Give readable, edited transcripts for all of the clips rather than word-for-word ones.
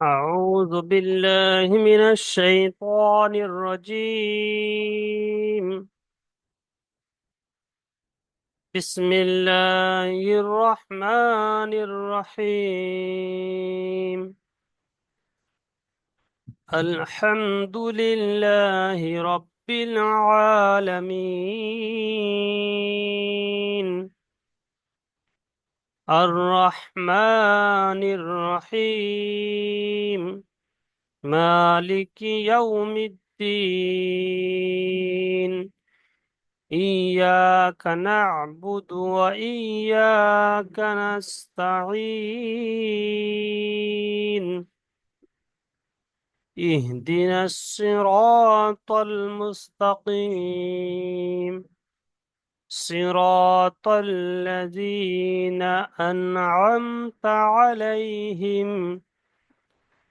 أعوذ بالله من الشيطان الرجيم. بسم الله الرحمن الرحيم. الحمد لله رب العالمين. الرحمن الرحيم. مالك يوم الدين. إياك نعبد وإياك نستعين. اهدنا الصراط المستقيم. صراط الذين أنعمت عليهم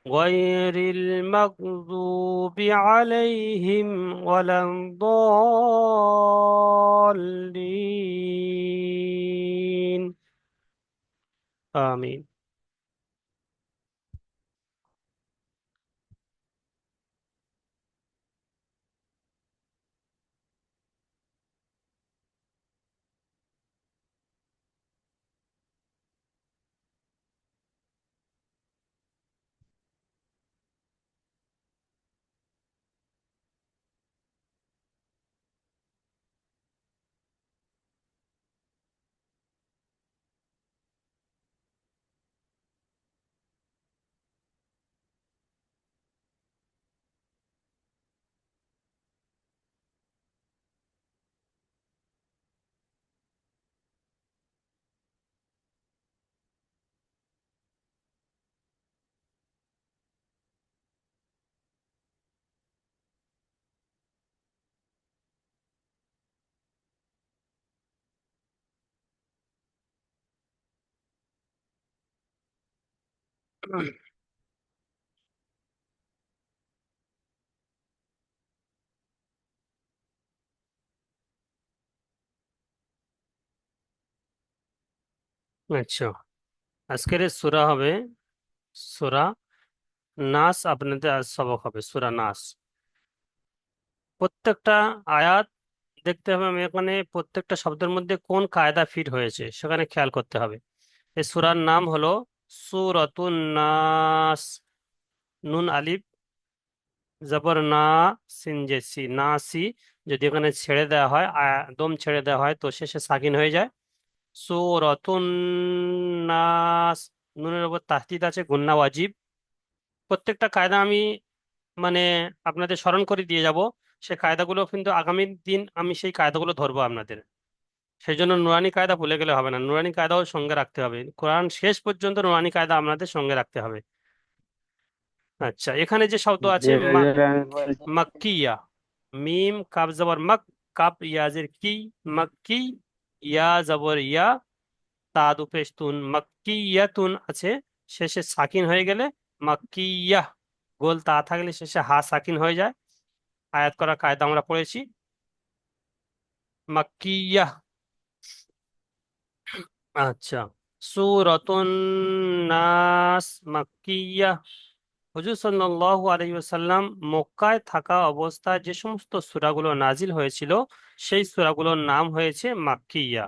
غير المغضوب عليهم ولا الضالين. آمين. আচ্ছা, আজকের সূরা হবে সূরা নাস। আপনাদের আজ সবক হবে সূরা নাস। প্রত্যেকটা আয়াত দেখতে হবে, আমি এখানে প্রত্যেকটা শব্দের মধ্যে কোন কায়দা ফিট হয়েছে সেখানে খেয়াল করতে হবে। এই সূরার নাম হলো সূরাতুন নাস। নুন আলিফ জবর না, সিন যে সি, না সি। যদি এখানে ছেড়ে দেওয়া হয়, দম ছেড়ে দেওয়া হয়, তো শেষে সাকিন হয়ে যায়। সূরাতুন নাস। নুনের উপর তাহদিদ আছে, গুন্না ওয়াজিব। প্রত্যেকটা কায়দা আমি মানে আপনাদের স্মরণ করে দিয়ে যাব। সেই কায়দাগুলো কিন্তু আগামী দিন আমি সেই কায়দাগুলো ধরবো আপনাদের। সেই জন্য নুরানি কায়দা ভুলে গেলে হবে না, নুরানি কায়দাও সঙ্গে রাখতে হবে। কোরআন শেষ পর্যন্ত নুরানি কায়দা আপনাদের সঙ্গে রাখতে হবে। আচ্ছা, এখানে যে শব্দ আছে যেটা যেটা আমি বলছি। মাক্কিয়া। মিম কাব জবর মক, কাপ ইয়াজের কি, মাক্কি। ইয়া জবর ইয়া, তাদ পেশতুন, মাক্কিয়াতুন আছে। শেষে সাকিন হয়ে গেলে মাক্কিয়াহ। গোল তা থাকলে শেষে হা সাকিন হয়ে যায়। আয়াত করা কায়দা আমরা পড়েছি। মাক্কিয়াহ। আচ্ছা, সূরাতুন নাস মাক্কিয়াহ। হুজুর সাল্লাল্লাহু আলাইহি ওয়াসাল্লাম মক্কায় থাকা অবস্থায় যে সমস্ত সূরাগুলো নাজিল হয়েছিল সেই সূরাগুলোর নাম হয়েছে মাক্কিয়া।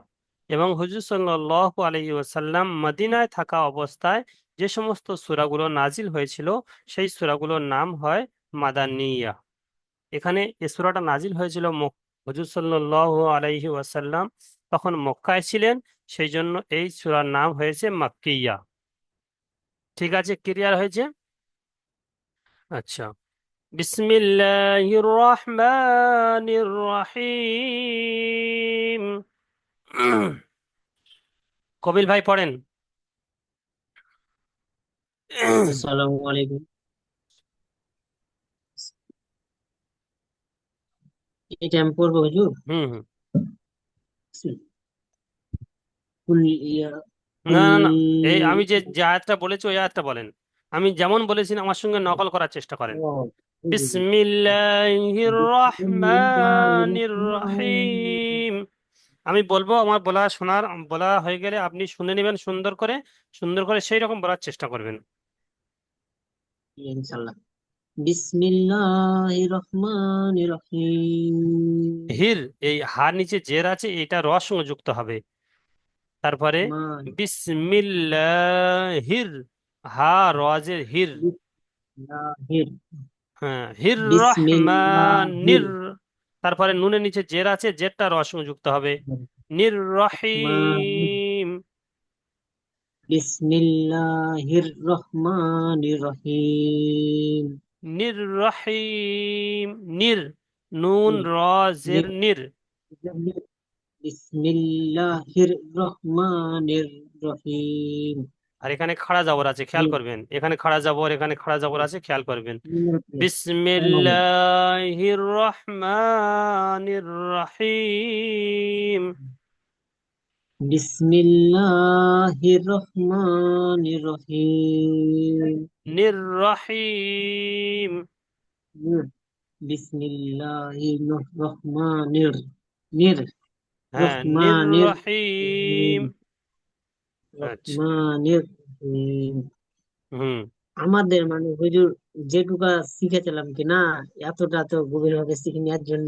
এবং হুজুর সাল্লাল্লাহু আলাইহি ওয়াসাল্লাম মদিনায় থাকা অবস্থায় যে সমস্ত সূরাগুলো নাজিল হয়েছিল সেই সূরাগুলোর নাম হয় মাদানিয়া। এখানে এই সূরাটা নাজিল হয়েছিল হুজুর সাল্লাল্লাহু আলাইহি ওয়াসাল্লাম তখন মক্কায় ছিলেন, সেই জন্য এই সূরার নাম হয়েছে মাক্কিয়া। ঠিক আছে, ক্লিয়ার হয়েছে? আচ্ছা, বিসমিল্লাহির রহমানির রহিম। কবিল ভাই পড়েন। আসসালামু আলাইকুম। এটা আমি পড়বো হুজুর? হুম হুম। কুল ইয়া না কুল না না, এই আমি যে যে আয়াতটা বলেছি ওই আয়াতটা বলেন। আমি যেমন বলেছি আমার সঙ্গে নকল করার চেষ্টা করেন। ও, বিসমিল্লাহির রহমানির রহিম। আমি বলবো, আমার বলা শোনার বলা হয়ে গেলে আপনি শুনে নেবেন সুন্দর করে, সুন্দর করে সেই রকম বলার চেষ্টা করবেন। ইনশাল্লাহ। বিসমিল্লাহির রহমানির রহিম। হির, এই হার নিচে জের আছে, এটা র সঙ্গে যুক্ত হবে। তারপরে মান। বিসমিল্লাহির, হা রজের হির। বিসমিল্লাহির। হ্যাঁ, হির বিসমিল্লাহির রহমানির। তারপরে নুনের নিচে জের আছে, জেরটা র সঙ্গে যুক্ত হবে। নির রহমানির। রহিম। বিসমিল্লাহির রহমানির রহিম। নির রহিম। নির, নুন র জের নির। বিসমিল্লাহির রহমানির রহিম। আর এখানে খাড়া জবর আছে, খেয়াল করবেন, এখানে খাড়া জবর, এখানে খাড়া জবর আছে, খেয়াল করবেন। বিসমিল্লাহির রহমানির রহিম। বিসমিল্লাহির রহমানির রহিম। নির রহিম। বিসমিল্লাহির রহমানির নির হ্যাঁ, নির রহমানির রহিম। রহিম। আচ্ছা। রহমানির রহিম। হুম। আমাদের মানে হুজুর যেটুকা শিখেছিলাম কি না, এতটা তো গভীর ভাবে শিখিনি, এর জন্য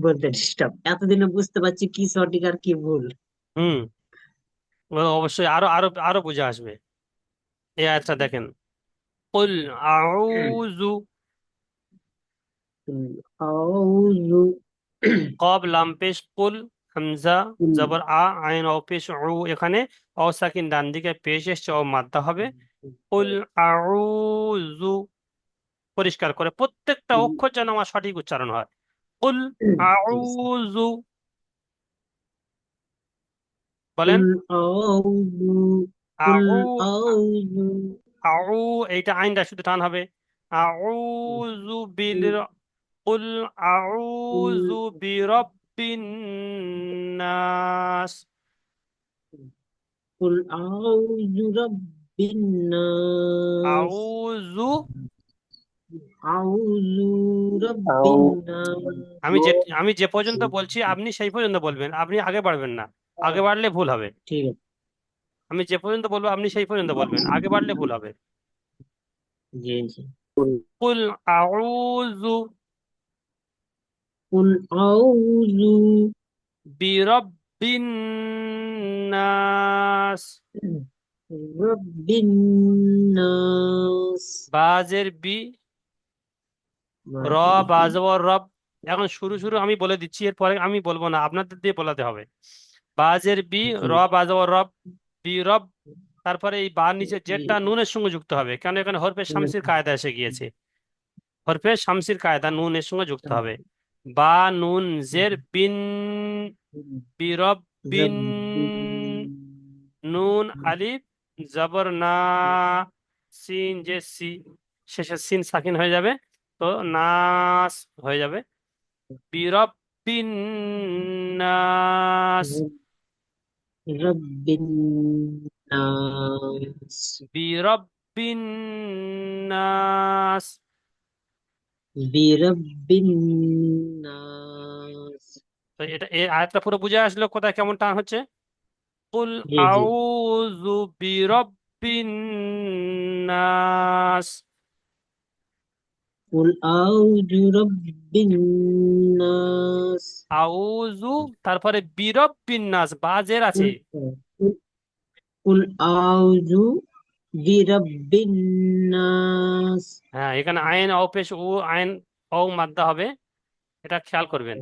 বলতে ডিস্টার্ব। এতদিনে বুঝতে পারছি কি সঠিক আর কি ভুল। হুম। ও অবশ্যই আরো আরো আরো বুঝে আসবে। এই আয়াতটা দেখেন, কুল আউযু। আউযু। কব লাম পেশ কুল, হামজা জবর আ, আইন ও পেশ উ, এখানে অ সাকিন ডান দিকে পেশ এসছে, ও মাদ্দা হবে। কুল আউযু, পরিষ্কার করে প্রত্যেকটা অক্ষর যেন আমার সঠিক উচ্চারণ হয়। কুল আউযু, বলেন। কুল আউযু। কুল আউ, আউযু। আউ, এইটা আইনটা শুধু টান হবে। আউযু বিল, কুল কুল আউযু বিরাব্বিন নাস। কুল আউযু রাব্বিন নাস। আউযু, আউযু রাব্বিন আমি নাস। যে আমি যে পর্যন্ত বলছি আপনি সেই পর্যন্ত বলবেন, আপনি আগে বাড়বেন না, আগে বাড়লে ভুল হবে। ঠিক আমি যে পর্যন্ত বলবো আপনি সেই পর্যন্ত বলবেন, আগে বাড়লে ভুল হবে। আছে। জি জি। কুল আউযু কুল আউযু বিরাব্বিন নাস। রাব্বিন নাস। বাজের বি, র, বাজবর রব। এখন শুরু শুরু আমি বলে দিচ্ছি, এরপরে আমি বলবো না, আপনাদের দিয়ে বলাতে হবে। বাজের বি, জি। র বাজবর রব, বি রব। তারপরে এই বার নিচে জেডটা নুনের সঙ্গে যুক্ত হবে, কেন এখানে হরফে শামসির কায়দা এসে গিয়েছে। হরফে শামসির কায়দা নুনের সঙ্গে যুক্ত হবে। বা নুন জের বিন, বিরব বিন। রাব্বিন। নুন আলিফ জবর না, সিন যে সি, শেষে সিন সাকিন হয়ে যাবে, তো নাস হয়ে যাবে। বিরব্বিন নাস। রাব্বিন নাস। বিরব্বিন নাস। বিরাব্বিন নাস। তো এটা, এই আয়াতটা পুরো বুঝে আসলো কোথায় কেমন টান হচ্ছে। কুল জি জি। আউযু বিরব্বিন নাস। কুল আউযু রাব্বিন নাস। আউযু, তারপরে বিরব্বিন নাস, বাজের আছে। কুল কুল কুল আউযু বিরাব্বিন নাস। হ্যাঁ, এখানে আইন অ পেশ ও, আইন ও মাদ্দা হবে, এটা খেয়াল করবেন।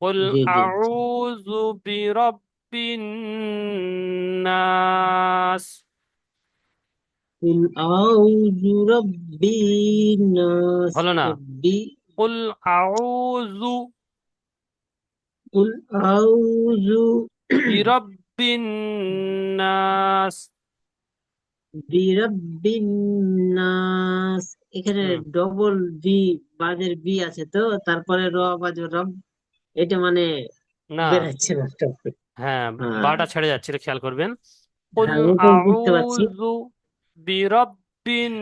কুল জি জি। আউযু বিরব্বিন নাস। কুল আউযু রাব্বিন নাস। হলো না? রাব্বি। কুল আউযু কুল আউযু বিরব্বিন নাস। বিরাব্বিন নাস। এখানে হুম। ডবল বি, বাদের বি আছে তো, তারপরে র বাজ রব, এটা মানে না, বেরাচ্ছে না তো। হ্যাঁ, হ্যাঁ। বাটা ছেড়ে যাচ্ছে, এটা খেয়াল করবেন। কুল হ্যাঁ, ওটা বুঝতে পারছি। আউযু বিরব্বিন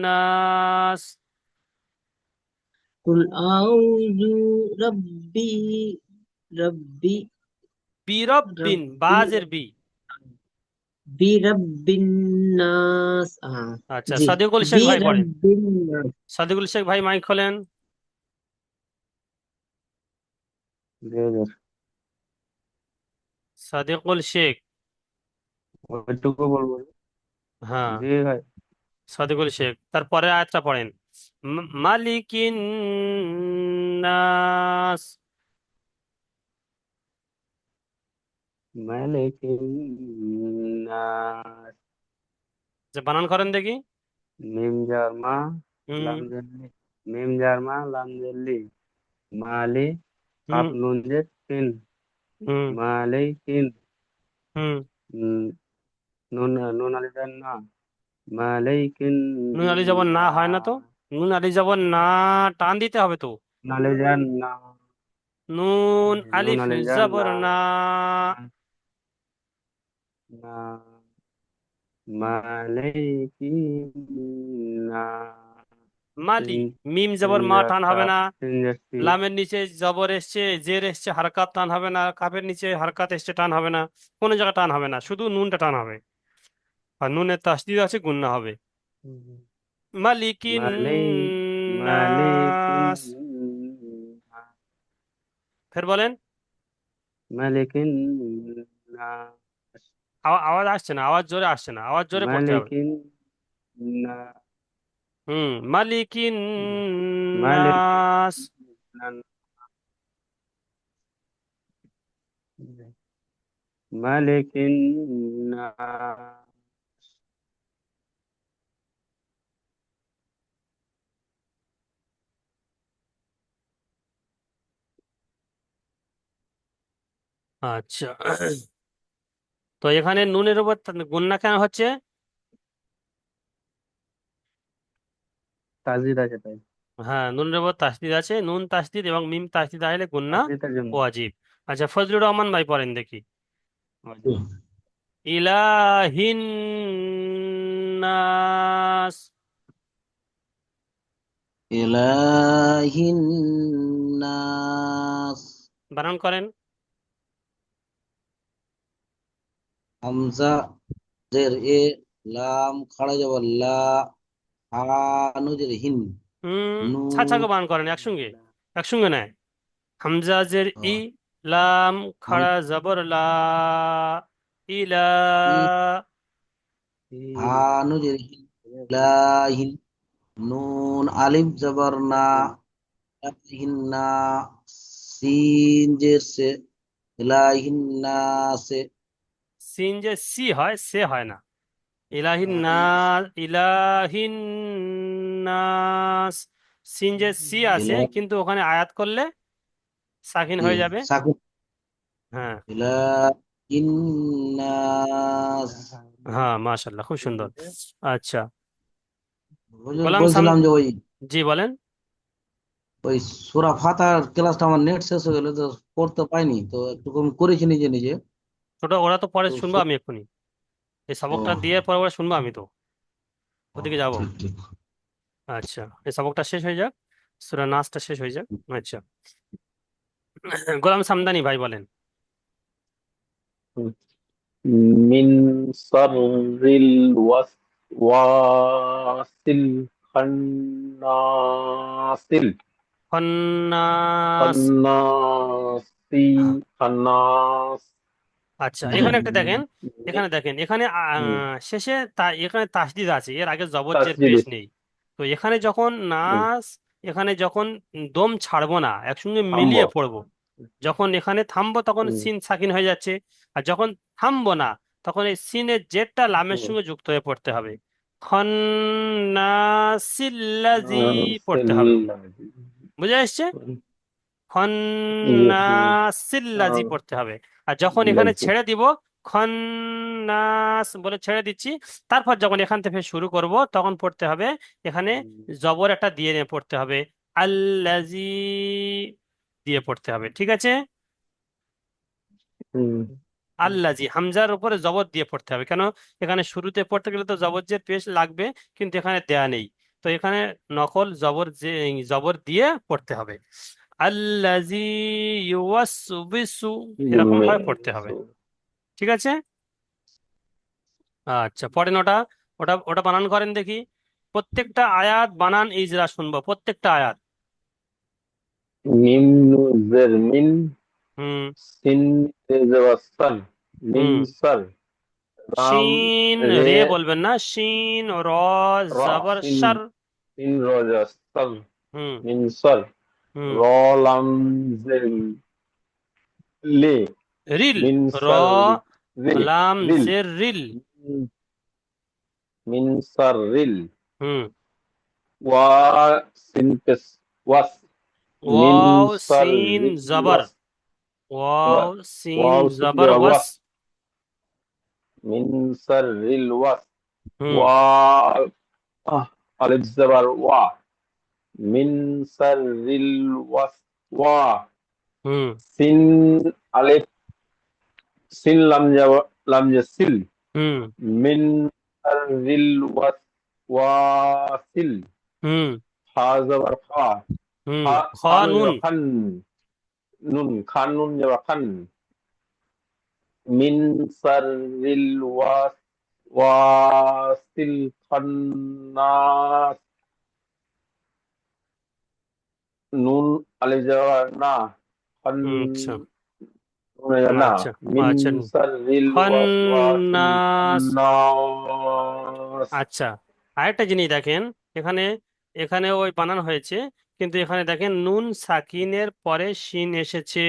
নাস। কুল আউযু রাব্বি। রাব্বি। বিরব্বিন, রাব্বি। বাজের বি। বিরাব্বিন নাস। আচ্ছা, জি, সাদিকুল শেখ ভাই পড়েন। বিরাব্বিন নাস। সাদিকুল শেখ ভাই মাইক খোলেন। 2000। সাদিকুল শেখ। ওইটুকু বলবো? হ্যাঁ, জি ভাই। সাদিকুল শেখ, তারপরে আয়াতটা পড়েন। মালিকিন নাস। মালিকিন নাস। যে বানান করেন দেখি। মিম জার মা হুম। লাম জের মিম জার মা লাম জের লি। মালি হুম। কাপ নুন জের কিন। হুম। মালিকিন। হুম। উম, নুন নুন আলিফের না। মালিকিন নুন আলি যাব না না। হয় না তো। নুন আলি যাব না, টান দিতে হবে তো। নুন আলিফের না। নুন নুন আলিফ আলিফের জবর না। না। না। মালিকিন না। মালি। তিন মিম তিন জবর মা, টান জারটা হবে না। তিন জারটি। লামের নিচে জবর এসছে, জের এসছে, হারকাত, টান হবে না। কাফের নিচে হারকাত এসছে, টান হবে না। কোনো জায়গায় টান হবে না, শুধু নুনটা টান হবে। আর নুনের তাসদিদ আছে, গুন্না হবে। মালিকিন মালি মালিকিন নাস। ফের বলেন। মালিকিন না। আওয়াজ আসছে না, আওয়াজ জোরে আসছে না, আওয়াজ জোরে পড়তে হবে। মালিকিন না। মালিকিন মালিকিন নাস। না। মালিকিন না। আচ্ছা, তো এখানে নুনের উপর গুন্না কেন হচ্ছে? তাজদিদ আছে তাই। হ্যাঁ, নুনের উপর তাসদিদ আছে, নুন তাসদিদ এবং মিম তাসদিদ আসলে গুন্না তাজদিদের জন্য। ওয়াজিব। আচ্ছা, ফজলুর রহমান ভাই পড়েন দেখি। ওয়াজিব। ইলাহিন নাস। ইলাহিন নাস। বানান করেন। হামজা জের এ, লাম খাড়া জবর লা, হানু জের হিন, নুন। ছাছাকে বানান করেন একসঙ্গে, একসঙ্গে নেয়। হামজা জের ও, ই, লাম হাম খাড়া জবর লা, ইলা। ই, ই- হানু জের হিন, লাহিন, নুন আলিফ জবর না, লাহিন না, সিন জের সে, লাহিন না সে, সিন যে সি হয়, সে হয় না। ইলাহিন নাস, ইলাহিন নাস। সিন যে সি আছে, ইলাহ কিন্তু ওখানে আয়াত করলে সাকিন কি হয়ে যাবে। সাকুন, হ্যাঁ। ইলাহিন নাস। হ্যাঁ, মাশাল্লাহ, খুব সুন্দর। আচ্ছা, হুজুর গোলাম সাম। বলছিলাম যে ওই জি বলেন। ওই সূরা ফাতিহার ক্লাসটা আমার নেট শেষ হয়ে গেল, তো করতে পাইনি, তো একটু কম করেছি নিজে নিজে। ওটা ওরা তো পরে তো শুনবো আমি এক্ষুনি। এই ও, সবকটা দিয়ে পরে ওরা শুনবো আমি তো ও, ওদিকে যাব। ঠিক ঠিক। আচ্ছা, এই সবকটা শেষ হয়ে যাক, সূরা নাসটা শেষ হয়ে যাক। আচ্ছা, গোলাম সামদানি ভাই বলেন। من شر الوسواس الخناس খন্নাস। خناس خناس আচ্ছা, এখানে একটা দেখেন। من এখানে দেখেন, এখানে শেষে এখানে তাসদিদ আছে, এর আগে জবজ্জের পেশ تسجيل নেই। তো এখানে যখন নাস, এখানে যখন দম ছাড়বো না, একসঙ্গে মিলিয়ে حمبا পড়বো। যখন এখানে থামবো তখন সিন সাকিন হয়ে যাচ্ছে। আর যখন থামবো না, তখন এই সিনের জেরটা লামের সঙ্গে যুক্ত হয়ে পড়তে হবে। খন্নাসিল্লাজি পড়তে হবে। বুঝে আসছে? খন্নাসিল্লাজি পড়তে হবে। আর যখন এখানে ছেড়ে দিব, খন্নাস বলে ছেড়ে দিচ্ছি, তারপর যখন এখান থেকে শুরু করব তখন পড়তে হবে। এখানে জবর একটা দিয়ে নিয়ে পড়তে হবে। আল্লাজি দিয়ে পড়তে হবে, ঠিক আছে? আল্লাজি হামজার উপরে জবর দিয়ে পড়তে হবে, কেন? এখানে শুরুতে পড়তে গেলে তো জবর পেশ লাগবে, কিন্তু এখানে দেয়া নেই। তো এখানে নকল জবর, যে জবর দিয়ে পড়তে হবে। আল্লাজি ইউওয়াসবিসু, এরকম ভাবে পড়তে হবে, ঠিক আছে? আচ্ছা, পড়েন ওটা। ওটা ওটা বানান করেন দেখি। প্রত্যেকটা আয়াত বানান ইজরা শুনবো, প্রত্যেকটা আয়াত। মিম নুন জের মিন, হুম। সিন তে জবর সান, মিন হুম। সার, রাম শিন, রে রে বলবেন না, শিন র র, জবর সিন সার। সিন র জবর সার, হুম। মিন সার, হুম। র লাম জের লে, রিল, মিন র সার রে, লাম রিল, জের রিল। মিন সার রিল, হুম। ওয়া সিন পেশ ওয়াস, মিন ওয়াও সার সিন রিল জবর, ওয়াস, ওয়াও সিন ওয়াও সিন জবর জবর ওয়াস। ওয়াস, মিন সার রিল ওয়াস, হুম। ওয়া আলিফ জবর ওয়া, মিন সার রিল ওয়াস, ওয়া হুম। সিন আলিফ, সিন লাম জে সিল, হুম। মিন সার রিল ওয়াস, ওয়াসিল, হুম। হা জবর খা, হুম। খ খানুন নুন। জবর খান, নুন খানুন জবর খান, মিন সাররিল ওয়াসিল খান্নাস, নুন আলিফ জবর না, খান আচ্ছা। নুন জবর না, আচ্ছা। মিন আচ্ছা। সাররিল ওয়াসওয়াসিল খন্নাস। খান্নাস। আচ্ছা, আরেকটা জিনিস দেখেন। এখানে, এখানে ওই বানান হয়েছে, কিন্তু এখানে দেখেন নুন সাকিনের পরে শিন এসেছে।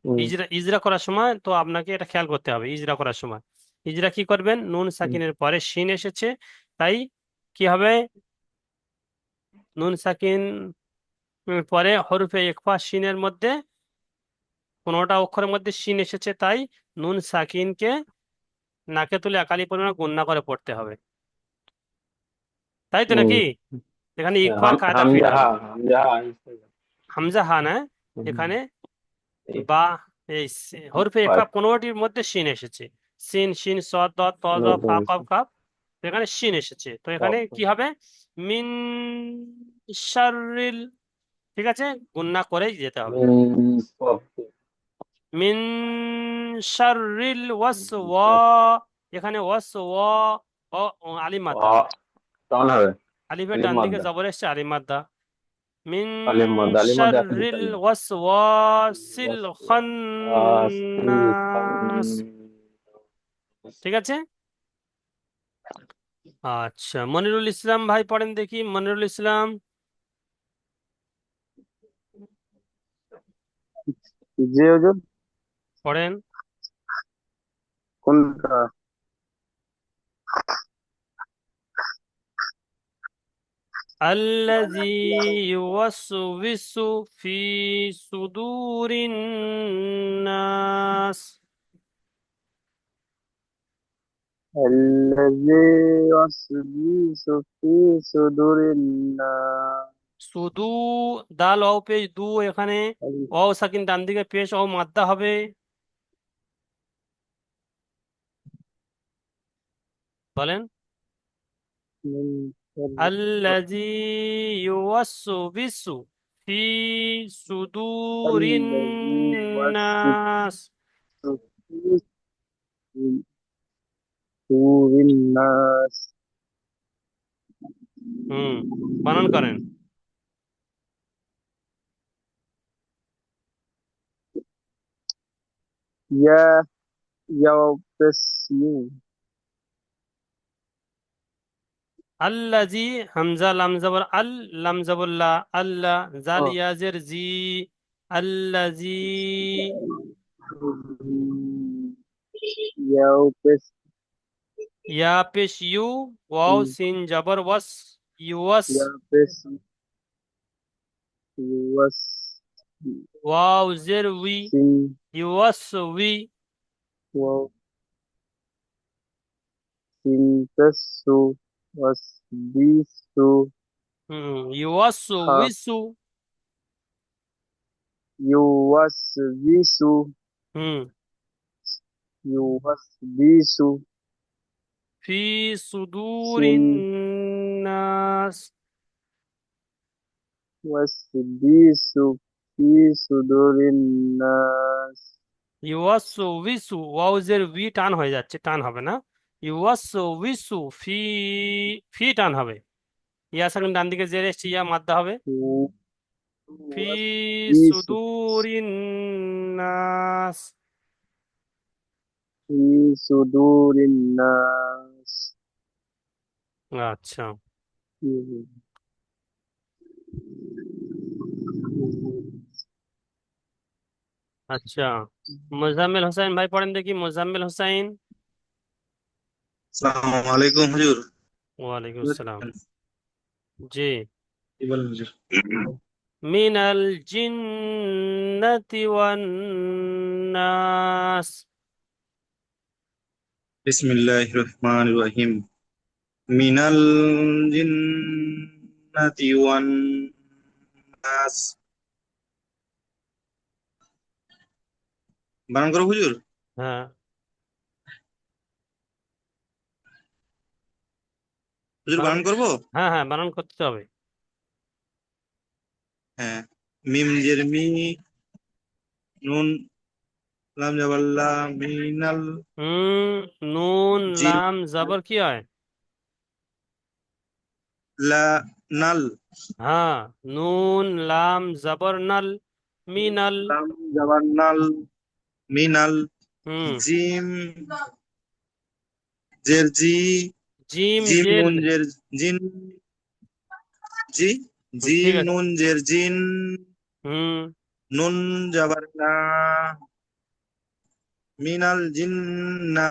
হুম, ইজরা, ইজরা করার সময় তো আপনাকে এটা খেয়াল করতে হবে। ইজরা করার সময় ইজরা কি করবেন, নুন হুম, সাকিনের পরে শিন এসেছে, তাই কি হবে, নুন সাকিন পরে হরফে ইকফা শিনের মধ্যে, কোনোটা অক্ষরের মধ্যে শিন এসেছে, তাই নুন সাকিনকে নাকে তুলে একালি পরিমাণ গুণনা করে পড়তে হবে, তাই তো হুম। নাকি? এখানে ইকফার কায়দা ফিট হামজা হা, হবে। হামজা হা, হামজা হা না, হুম, এখানে এই বা, এই হরফে ইকফা পাঁচ, 15টির মধ্যে শিন এসেছে। সিন শিন সদ দত ত জ ফা কফ কাফ, তো এখানে শিন এসেছে, তো এখানে কি হবে, মিন শাররিল, ঠিক আছে, গুণনা করেই যেতে হবে। মিন সব, মিন শাররিল ওয়াসওয়া, এখানে ওয়াসওয়া, আলিফ মাদ্দা, কেমন হবে? আলিফের আলিফ ডান দিকে মাদ্দা, জবর এসছে, আলিফ মাদ্দা। মিন আলিফ মাদ্দা, আলিফ মাদ্দা একসাথে শাররিল থাকবে। ওয়াসওয়াসিল ওয়াসওয়াসিল খান্নাস, খান্নাস। ঠিক আছে। আচ্ছা, মনিরুল ইসলাম ভাই পড়েন দেখি, মনিরুল ইসলাম জি হুজুর। পড়েন। কোনটা? الذي يوسوس في صدور الناس। الذي يوسوس في صدور الناس। শুধু, দাল ওয়াও পেশ দু, এখানে ওয়াও সাকিন ডান দিকে পেশ ও মাদ্দা হবে, বলেন। من شر الذي يوسوس في صدور الذي يوسوس الناس। في صدور الناس. হুম, বানান করেন। يا يوبسيون. আল্লাজি, হামজা লাম জবর আল, লাম জবর লা, আল্লাহ, জাল اه ইয়াজের জি, আল্লাজি, يوبس. ইয়া পেশ ইউ, ওয়াও সিন জবর ওয়াস, ইউয়াস, يوبس يوس. ওয়াও জের উই, سين ইউয়াস উই। واو سينتسو وسبيسو. ইউয়াস خا উইসু। يوسبيسو. হুম। يوسبيسو. ফি সুদুরিন سين নাস। وسبيسو في صدور الناس. ইউয়াসু উইসু, ওয়াউজের উই টান হয়ে যাচ্ছে, টান হবে না। ইউয়াসু উইসু ফি, ফি টান হবে। ইয়া সাকিন ডান দিকে জের এসছে, ইয়া মাদ্দা হবে। ফি يوسف সুদুরিন নাস। في صدور الناس. আচ্ছা আচ্ছা, মোজাম্মেল হোসেন ভাই পড়েন দেখি, মোজাম্মেল হোসেন। আসসালামু আলাইকুম হুজুর। ওয়ালাইকুম আসসালাম। জি। কি বলেন হুজুর? মিনাল জিন্নাতি ওয়ান নাস। বিসমিল্লাহির রহমানির রহিম। মিনাল জিন্নাতি ওয়ান নাস। বানান করো হুজুর। হ্যাঁ, হুজুর বানান, বানান করবো? হ্যাঁ হ্যাঁ বানান করতে হবে। হ্যাঁ। মিম জের মি, নুন লাম জাবাল্লা, মিনাল হুম, নুন জিন লাম জবর কি হয়? লা নাল, হ্যাঁ, নুন লাম জবর নাল, মিনাল। লাম জাবান্নাল, মিনাল হুম, জিম জের জি, জিম জিম জেল। নুন জের জিন, জি ঠিক জিম আছে। নুন জের জিন, হুম, নুন জাবার না, মিনাল জিন্না,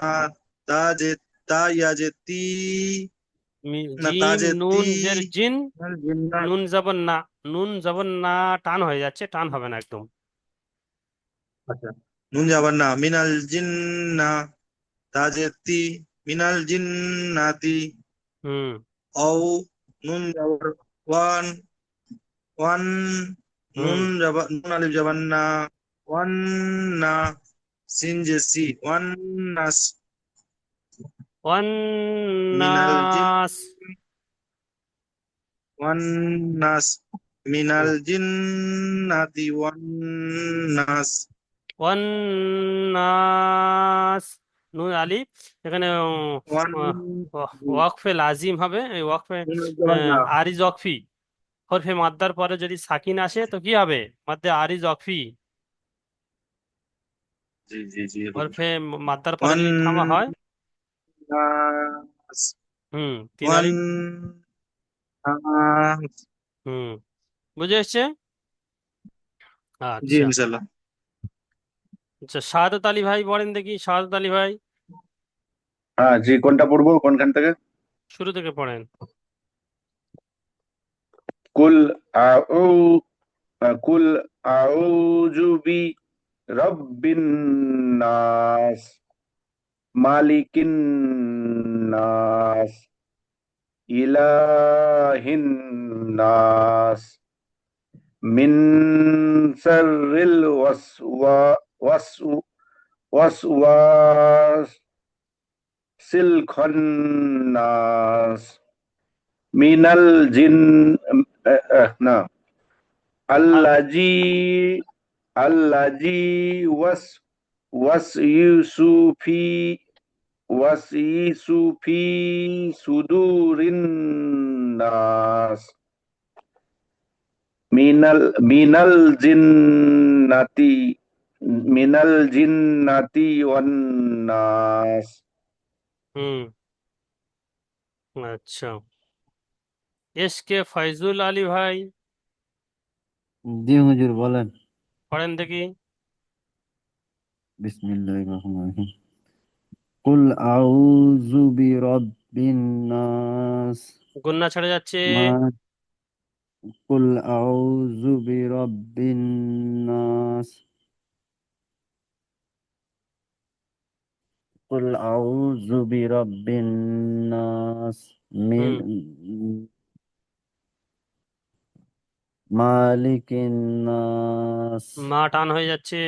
তাজে তায়াজেতি, না জিম তাজেতি, নুন জের জিন, মিনাল জিন্না। নুন জবর না, নুন জবর না টান হয়ে যাচ্ছে, টান হবে না একদম। আচ্ছা, নুন জাবার না, মিনাল জিন্না, তাজেতি, মিনাল জিন্নাতি, হুম ও নুন জাবার ওয়ান, ওয়ান হুম। নুন জাবার, নুন আলিফ জাবার না, ওয়ান না, সিন জে সি, ওয়ান নাস, মিনাল জিন, ওয়ান্নাস। ওয়ান নাস, মিনাল জিন্নাতি ওয়ান নাস। ওয়ান্নাস, নুন আলিফ এখানে ওয়ান ওয়াকফে লাজিম হবে, এই ওয়াকফে না। আরিজ ওয়াকফি। হরফে মাদ্দার পরে যদি সাকিন আসে তো কি হবে? মাদ্দে আরিজ ওয়াকফি। জি জি জি হুজুর। হরফে মাদ্দার পরে ওয়ান যদি থামা হয়, নাস, হুম, তিন ওয়ান আলিফ। নাস। হুম, বুঝে এসছে। জি আচ্ছা ইনশাল্লাহ। আচ্ছা, শাহাদত আলী ভাই পড়েন দেখি, শাহাদত আলী ভাই হ্যাঁ জি, কোনটা পড়বো, কোনখান থেকে? শুরু থেকে পড়েন। কুল আউ কুল আউযু বি রাব্বিন নাস, মালিকিন নাস, ইলাহিন নাস, মিন শাররিল ওয়াসওয়াসিল খান্নাস, মিনাল জিন না আ- আল্লাজি আল্লাজি ওয়াসইসুফি ওয়াসইসুফি সুদুরিন নাস, মিনাল মিনাল জিন্নাতি মিনাল জিন্নাতি ওয়ান নাস। হুম, আচ্ছা, এস কে ফয়জুল আলী ভাই জি হুজুর বলেন। পড়েন দেখি। বিসমিল্লাহির রহমানির রহিম। কুল আউযু বিরাব্বিন নাস। গুন্না ছেড়ে যাচ্ছে। মা কুল আউযু বিরাব্বিন নাস। কুল আউযু বিরাব্বিন নাস, মিন হুম, মালিকিন নাস, মা টান হয়ে যাচ্ছে।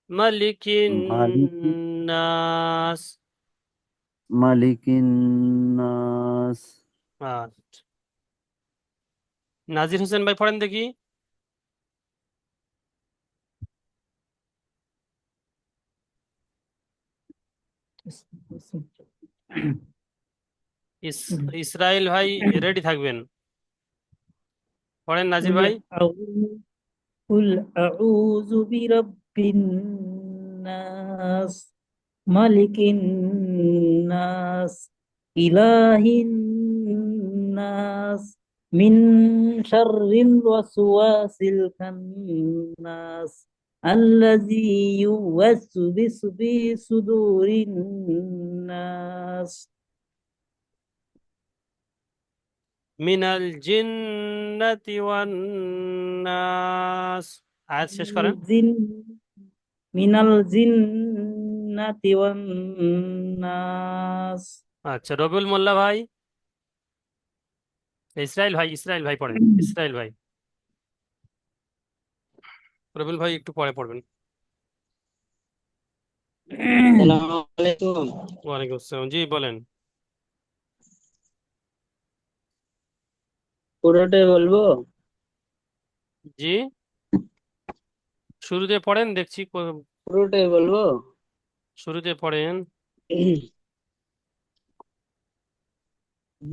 মালিকিন মালিকি নাস। মালিকিন নাস। আচ্ছা, নাজির হোসেন ভাই পড়েন দেখি। ইসরাইল ভাই রেডি থাকবেন, পড়েন নাজির قل ভাই। أعوذ قل أعوذ برب الناس ملك الناس إله الناس من شر الوسواس الخناس الذي يوسوس في صدور الناس মিনাল জিন্নাতি ওয়ান নাস। আয়াত শেষ করেন। الجن من الجنة والناس আচ্ছা, রবিউল মোল্লা ভাই, ইসরাইল ভাই পড়েন, ইসরাইল ভাই। রবিউল ভাই একটু পরে পড়বেন। আসসালামু আলাইকুম। ওয়ালাইকুম আসসালাম, জি বলেন। পুরোটাই বলবো? জি, শুরুতে পড়েন, দেখছি পুরোটাই বলবো? শুরুতে পড়েন।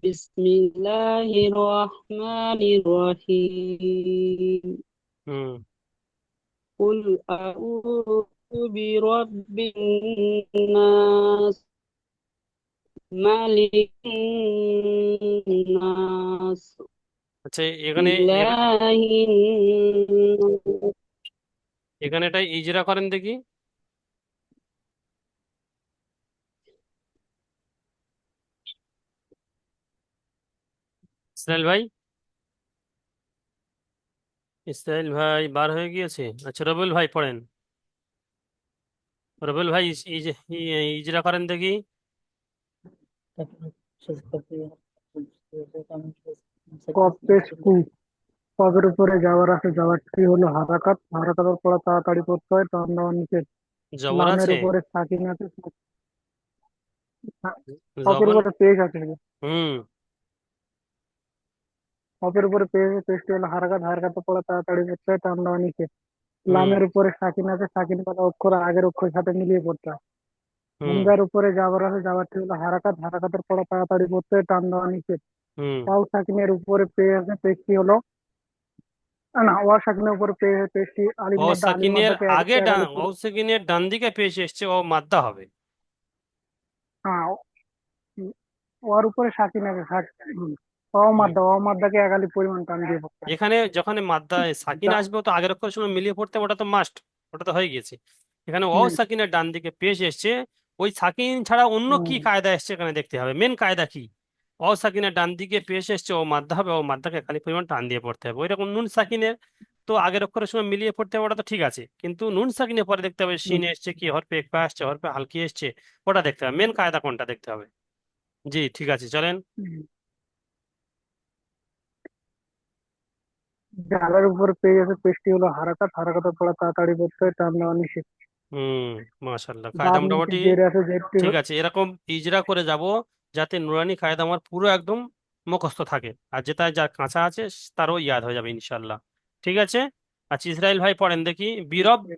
বিসমিল্লাহির রহমানির রহিম। হুম। কুল আউযু বিরাব্বিন নাস মালিকিন নাস আচ্ছা, এখানে ইলাহিন নাস। এখানে এটা ইজরা করেন দেখি। ইসরাইল ভাই, ইসরাইল ভাই বার হয়ে গিয়েছে। আচ্ছা, রবিউল ভাই পড়েন। রবিউল ভাই ইজরা করেন দেখি। কফ পেশ কু, কফের উপরে যাওয়ার আছে, যাওয়ারটি হলো হারাকাত, হারাকাতের পরে তাড়াতাড়ি পড়তে হয়, টান দেওয়া নিষেধ। জবর লামের আছে, উপরে সাকিন আছে, কফের জবর। উপরে পেশ আছে, হুম। কফের উপরে পেশ, পেশটি হলো হারাকাত, হারাকাতের পরে তাড়াতাড়ি পড়তে হয়, টান দেওয়া নিষেধ। হুম। লামের উপরে সাকিন আছে, সাকিন করা অক্ষর আগের অক্ষরের সাথে মিলিয়ে পড়তে হয়। হুম। হামজার উপরে যাওয়ার আছে, যাওয়ারটি হলো হারাকাত, হারাকাতের পরে তাড়াতাড়ি পড়তে হয়, টান দেওয়া নিষেধ। হুম। ওয়াও সাকিনের উপরে পেশ আছে, পেশটি হলো না, ওয়াও সাকিনের উপরে পেশটি আলিফ মাদ্দা, আলিফ মাদ্দাকে একালিপ ওয়াও সাকিনের ডান দিকে পেশ এসছে, ও মাদ্দা হবে। হ্যাঁ, ওর উপরে সাকিন আছে, হুম। অমাদ্দাকে একালি পরিমাণ টান দিয়ে পড়তে হয়। এখানে যখন মাদ্দা সাকিন যা- আসবে, ও তো আগের অক্ষরের সঙ্গে মিলিয়ে পড়তে হবে, ওটা তো মাস্ট, ওটা তো হয়ে গেছে। এখানে ওয়াও হুম, সাকিনের ডান দিকে পেশ এসছে, ওই সাকিন ছাড়া অন্য কি হুম, কায়দা এসছে এখানে দেখতে হবে, মেন কায়দা কি। ওয়াও সাকিনের ডান দিকে পেশ এসছে, ও মাদ্দা হবে, ও মাদ্দাকে খালি পরিমাণ টান দিয়ে পড়তে হবে। ওইরকম নুন সাকিনের তো আগের অক্ষরের সঙ্গে মিলিয়ে পড়তে হবে, ওটা তো ঠিক আছে, কিন্তু নুন সাকিনের পরে দেখতে হবে শিন হুম, এসছে কি, হরফে একফা আসছে, হরফে হালকি এসছে, ওটা দেখতে হবে, মেন কায়দা কোনটা দেখতে হবে। জি ঠিক আছে, চলেন। হুম। জালের উপর পেয়ে আছে, পেশটি হলো হারাকাত, হারাকাতের পড়া তাড়াতাড়ি পড়তে হয়, টান দেওয়া নিষেধ। হুম। মাশাল্লাহ, কায়দা যার নিচে মোটামুটি জের আছে, জেরটি ঠিক আছে। এরকম ইজরা করে যাব যাতে নুরানি কায়দা আমার পুরো একদম মুখস্থ থাকে, আর যেটা যা কাঁচা আছে তারও ইয়াদ হয়ে যাবে ইনশাল্লাহ। ঠিক আছে। আচ্ছা, ইসরাইল ভাই পড়েন দেখি,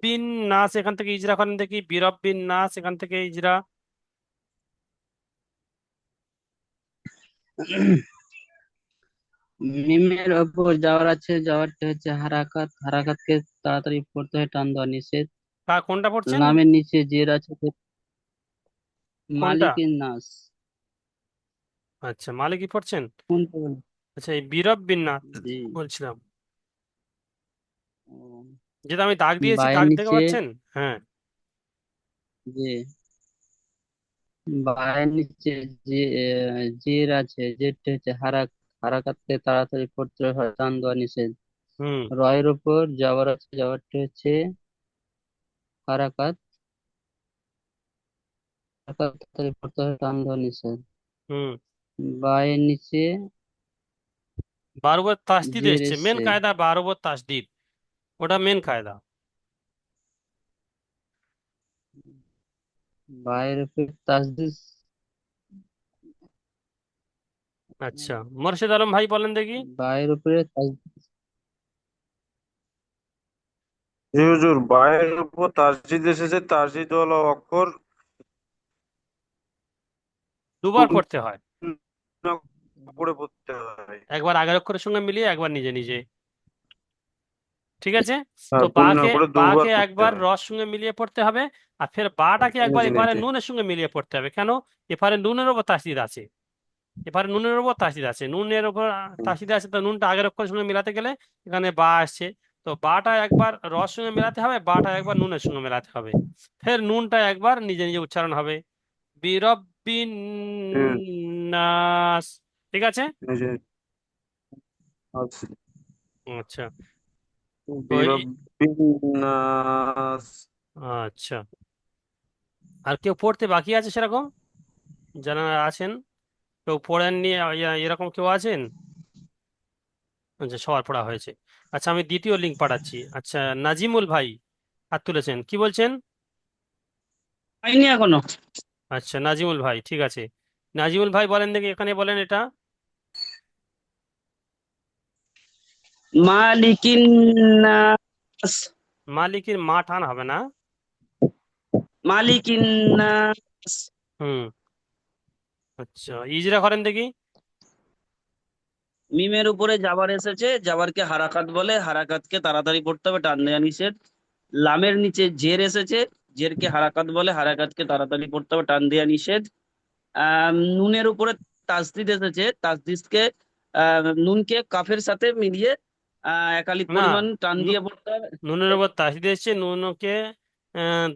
বিন নাস, এখান থেকে ইজরা করেন দেখি, বিন নাস, এখান থেকে ইজরা। মিমের ওপর যাওয়ার আছে, যাওয়ারটা হচ্ছে হারাকাত, হারাকাতকে তাড়াতাড়ি পড়তে হয়, টান দেওয়া নিষেধ। কোনটা পড়ছেন? লামের নিচে জের আছে, কোনটা? মালিকিন নাস। আচ্ছা, মালিকি পড়ছেন। কোনটা বল? আচ্ছা, এই বিন নাস জি। বলছিলাম, ও, যেটা আমি দাগ দিয়েছি, বায়ের দাগ দেখতে নিচে, পাচ্ছেন? হ্যাঁ। জি, বায়ের নিচে যে জের আছে, জেরটা হচ্ছে হারাকাতকে তাড়াতাড়ি পড়তে হয়, টান দেওয়া নিষেধ। হুম। রয়ের উপর যাওয়ার আছে, যাওয়ারটা হচ্ছে হারাকাত, হারাকাত তাড়াতাড়ি পড়তে হয়, টান দেওয়া নিষেধ। হুম। বায়ের নিচে বারবার তাসদিদ জের এসছে, মেন এসছে, কায়দা বারবার তাসদিদ, ওটা মেন কায়দা। বায়ের উপর তাসদিদ। আচ্ছা, মোর্শেদ আলম ভাই বলেন দেখি। বায়ের উপরে তাসদিদ। জি হুজুর, বায়ের উপর তাসজিদ এসেছে, তাসজিদ হলো অক্ষর দুবার পড়তে হয়, পড়ে পড়তে হয়। একবার আগের অক্ষরের সঙ্গে মিলিয়ে একবার নিজে নিজে। ঠিক আছে, তো হ্যাঁ, গুণনা করে দুবার বাকে পড়তে একবার হয় রর সঙ্গে মিলিয়ে পড়তে হবে, আর ফের বাটাকে একবার নিজে এপারে নিজে। নুনের সঙ্গে মিলিয়ে পড়তে হবে। কেন? এপারে নুনের ওপর তাসদিদ আছে, এপারে নুনের ওপর তাসদিদ আছে, নুনের ওপর তাসদিদ আছে, তো নুনটা আগের অক্ষরের সঙ্গে মেলাতে গেলে এখানে বা আসছে, তো বাটা একবার রর সঙ্গে মেলাতে হবে, বাটা একবার নুনের সঙ্গে মেলাতে হবে, ফের নুনটা একবার নিজে নিজে উচ্চারণ হবে, বিরব্বিন হুম, নাস। ঠিক আছে। নিজে। আচ্ছা। আচ্ছা, তো বিরব্বিন নাস। আচ্ছা, আর কেউ পড়তে বাকি আছে সেরকম যারা আছেন? কেউ পড়েননি এরকম কেউ আছেন? আচ্ছা, সবার পড়া হয়েছে। আচ্ছা, আমি দ্বিতীয় লিঙ্ক পাঠাচ্ছি। আচ্ছা, নাজিমুল ভাই হাত তুলেছেন, কি বলছেন? হয়নি এখনো। আচ্ছা, নাজিমুল ভাই, ঠিক আছে। নাজিমুল ভাই বলেন দেখি, এখানে বলেন এটা। মালিকিন নাস। মালিকের মা টান হবে না? মালিকিন নাস। হুম। আচ্ছা, ইজরা করেন দেখি। মিমের উপরে জাবার এসেছে, জাবারকে হারাকাত বলে, হারাকাতকে তাড়াতাড়ি পড়তে হবে, টান দেওয়া নিষেধ। লামের নিচে জের এসেছে, জেরকে হারাকাত বলে, হারাকাতকে তাড়াতাড়ি পড়তে হবে, টান দেওয়া নিষেধ। নুনের উপরে তাসদিদ এসেছে, তাসদিদকে নুনকে কাফের সাথে মিলিয়ে একালিক না, পরিমাণ টান নু- দিয়ে পড়তে হবে। নুনের ওপর তাসদিদ এসছে, নুনকে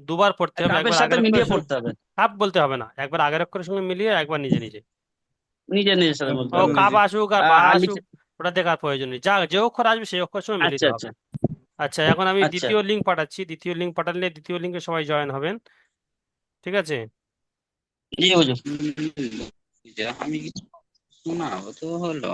দুবার পড়তে হবে, কাফের একবার সাথে আগের অক্ষরের মিলিয়ে সঙ্গে, পড়তে হবে, কাপ বলতে হবে না, একবার আগের অক্ষরের সঙ্গে মিলিয়ে একবার নিজে নিজে। নিজে নিজের সাথে বলতে ও হবে। কাপ আসুক আর বা আর আসুক নিচে। ওটা দেখার প্রয়োজন নেই, যা যে অক্ষর আসবে সেই অক্ষরের সঙ্গে মিলিত আচ্ছা হবে। আচ্ছা আচ্ছা, এখন আমি আচ্ছা। দ্বিতীয় লিঙ্ক পাঠাচ্ছি, দ্বিতীয় লিঙ্ক পাঠালে দ্বিতীয় লিঙ্কে সবাই জয়েন হবেন। ঠিক আছে। জি হুজুর। আমি শোনাবো তো হলো।